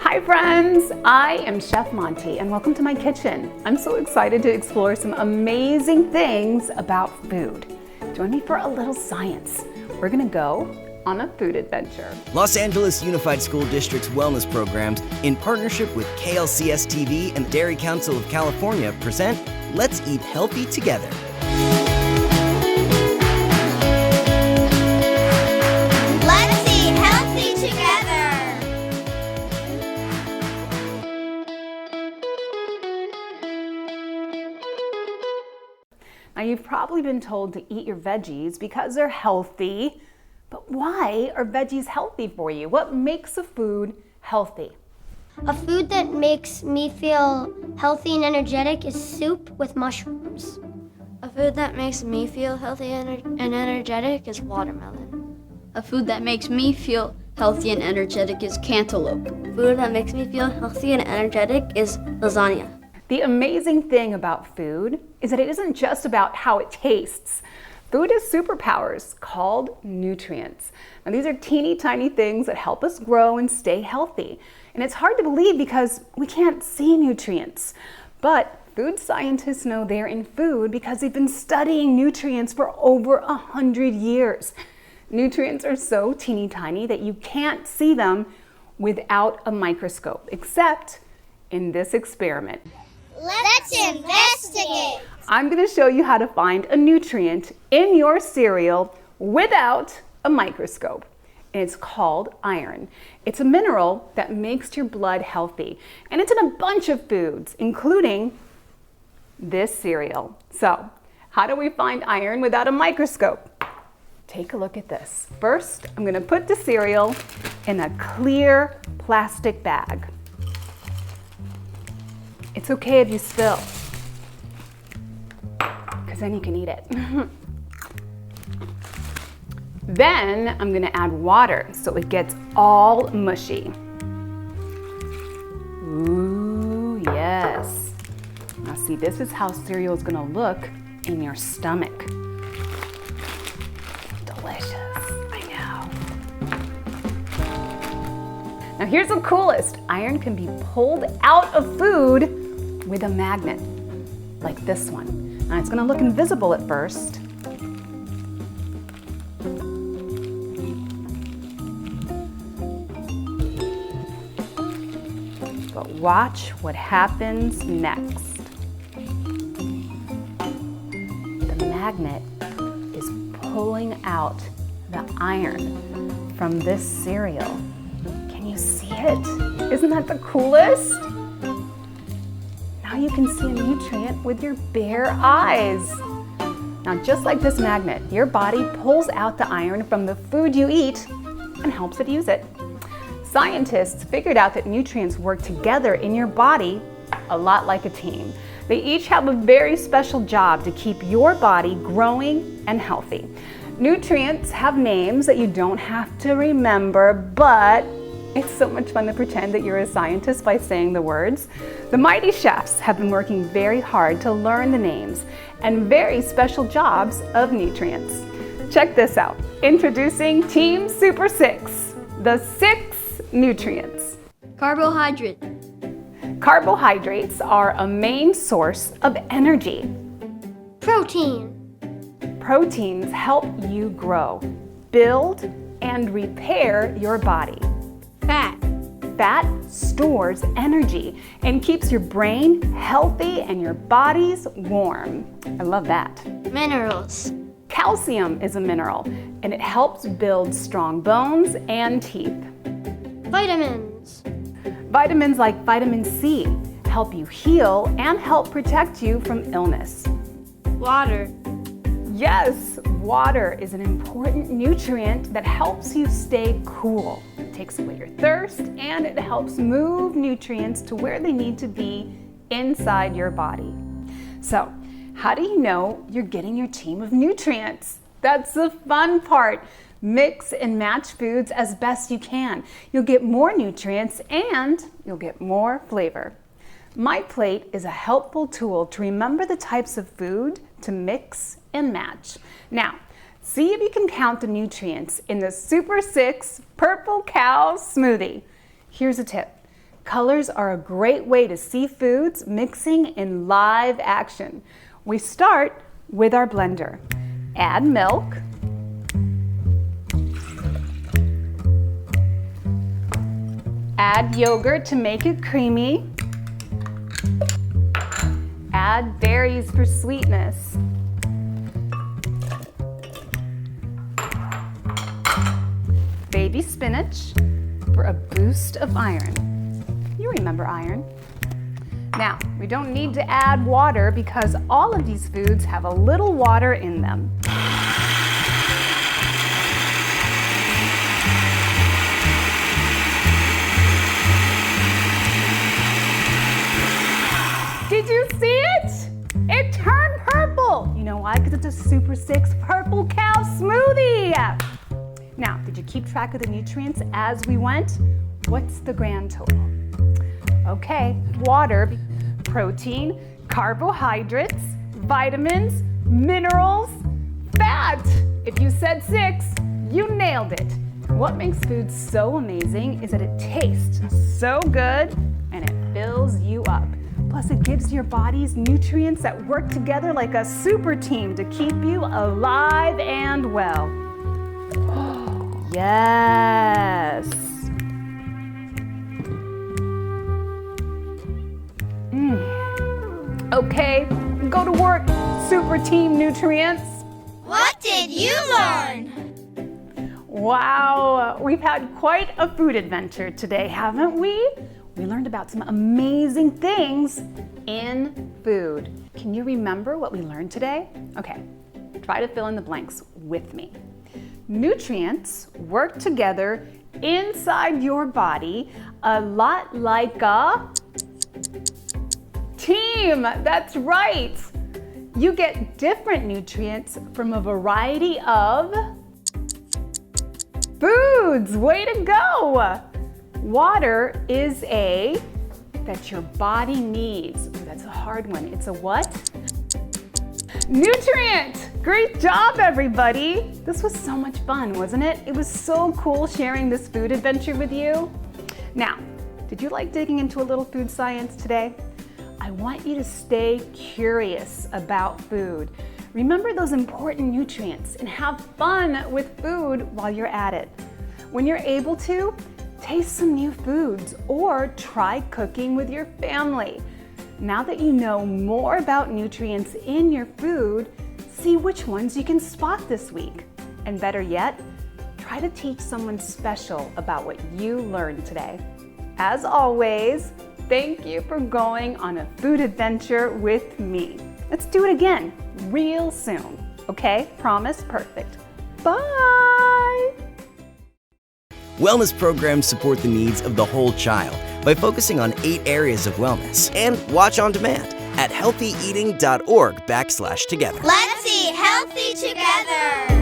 Hi friends, I am Chef Monti and welcome to my kitchen. I'm so excited to explore some amazing things about food. Join me for a little science. We're gonna go on a food adventure. Los Angeles Unified School District's wellness programs, in partnership with KLCS-TV and the Dairy Council of California, present Let's Eat Healthy Together. Let's eat healthy together. Now you've probably been told to eat your veggies because they're healthy, but why are veggies healthy for you? What makes a food healthy? A food that makes me feel healthy and energetic is soup with mushrooms. A food that makes me feel healthy and energetic is watermelon. A food that makes me feel healthy and energetic is cantaloupe. Food that makes me feel healthy and energetic is lasagna. The amazing thing about food is that it isn't just about how it tastes. Food has superpowers called nutrients. Now these are teeny tiny things that help us grow and stay healthy. And it's hard to believe because we can't see nutrients. But food scientists know they're in food because they've been studying nutrients for over 100 years. Nutrients are so teeny tiny that you can't see them without a microscope, except in this experiment. Let's investigate. I'm going to show you how to find a nutrient in your cereal without a microscope. And it's called iron. It's a mineral that makes your blood healthy. And it's in a bunch of foods, including this cereal. So, how do we find iron without a microscope? Take a look at this. First, I'm going to put the cereal in a clear plastic bag. It's okay if you spill, because then you can eat it. Then I'm going to add water so it gets all mushy. Ooh, yes. Now see, this is how cereal is going to look in your stomach. Delicious, I know. Now here's the coolest. Iron can be pulled out of food with a magnet, like this one. Now it's going to look invisible at first. But watch what happens next. The magnet is pulling out the iron from this cereal. Can you see it? Isn't that the coolest? Now you can see a nutrient with your bare eyes. Now just like this magnet, your body pulls out the iron from the food you eat and helps it use it. Scientists figured out that nutrients work together in your body a lot like a team. They each have a very special job to keep your body growing and healthy. Nutrients have names that you don't have to remember, but it's so much fun to pretend that you're a scientist by saying the words. The mighty chefs have been working very hard to learn the names and very special jobs of nutrients. Check this out. Introducing Team Super 6, the 6 nutrients. Carbohydrate. Carbohydrates are a main source of energy. Protein. Proteins help you grow, build, and repair your body. Fat. Fat stores energy and keeps your brain healthy and your bodies warm. I love that. Minerals. Calcium is a mineral and it helps build strong bones and teeth. Vitamins. Vitamins like vitamin C help you heal and help protect you from illness. Water. Yes, water is an important nutrient that helps you stay cool. It takes away your thirst and it helps move nutrients to where they need to be inside your body. So, how do you know you're getting your team of nutrients? That's the fun part. Mix and match foods as best you can. You'll get more nutrients and you'll get more flavor. My Plate is a helpful tool to remember the types of food to mix and match. Now, see if you can count the nutrients in the Super 6 Purple Cow Smoothie. Here's a tip. Colors are a great way to see foods mixing in live action. We start with our blender. Add milk. Add yogurt to make it creamy. Add berries for sweetness. Baby spinach for a boost of iron. You remember iron. Now, we don't need to add water because all of these foods have a little water in them. Did you see it? It turned purple. You know why? Because it's a Super 6 Purple Cow smoothie. Now, did you keep track of the nutrients as we went? What's the grand total? Okay, water, protein, carbohydrates, vitamins, minerals, fat. If you said 6, you nailed it. What makes food so amazing is that it tastes so good and it fills you up. Plus, it gives your body's nutrients that work together like a super team to keep you alive and well. Yes. Okay, go to work, super team nutrients. What did you learn? Wow, we've had quite a food adventure today, haven't we? We learned about some amazing things in food. Can you remember what we learned today? Okay, try to fill in the blanks with me. Nutrients work together inside your body a lot like a team. That's right. You get different nutrients from a variety of foods. Way to go. Water is that your body needs. Ooh, that's a hard one. It's a what? Nutrient. Great job, everybody. This was so much fun, wasn't it? It was so cool sharing this food adventure with you. Now, did you like digging into a little food science today? I want you to stay curious about food. Remember those important nutrients and have fun with food while you're at it. When you're able to, taste some new foods or try cooking with your family. Now that you know more about nutrients in your food, see which ones you can spot this week. And better yet, try to teach someone special about what you learned today. As always, thank you for going on a food adventure with me. Let's do it again real soon, okay? Promise, perfect. Bye! Wellness programs support the needs of the whole child by focusing on 8 areas of wellness. And watch on demand at healthyeating.org/together. Let's eat healthy together.